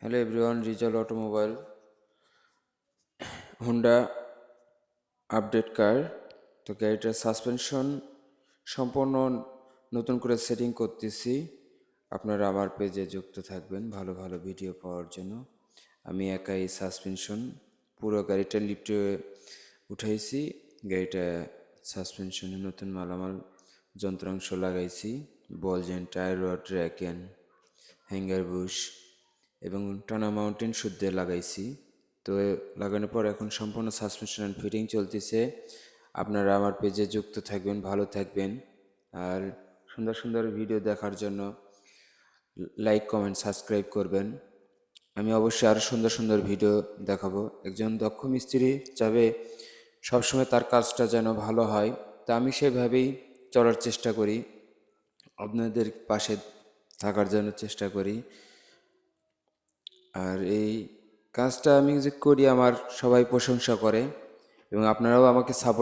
Hello everyone, রিজাল automobile Honda update car. তো গাড়িটার সাসপেনশন সম্পূর্ণ নতুন করে সেটিং করতেছি। আপনারা আমার পেজে যুক্ত থাকবেন ভালো ভালো ভিডিও পাওয়ার জন্য। আমি একাই সাসপেনশন পুরো গাড়িটা লিফটে উঠাইছি। গাড়িটা সাসপেনশনে নতুন মালামাল যন্ত্রাংশ লাগাইছি, বল জয়েন্ট, টায়ার রড, র্যাকেন, হ্যাঙ্গার বুশ এবং টানা মাউন্টেন শুদ্ধে লাগাইছি। তো লাগানোর পর এখন সম্পূর্ণ সাসপেনশন অ্যান্ড ফিটিং চলতেছে। আপনারা আমার পেজে যুক্ত থাকবেন, ভালো থাকবেন। আর সুন্দর সুন্দর ভিডিও দেখার জন্য লাইক, কমেন্ট, সাবস্ক্রাইব করবেন। আমি অবশ্যই আরও সুন্দর সুন্দর ভিডিও দেখাবো। একজন দক্ষ মিস্ত্রি চাবে সবসময় তার কাজটা যেন ভালো হয়, তা আমি সেভাবেই চলার চেষ্টা করি, আপনাদের পাশে থাকার জন্য চেষ্টা করি। আর এই কাজটা আমি যে করি আমার সবাই প্রশংসা করে এবং আপনারাও আমাকে সাপোর্ট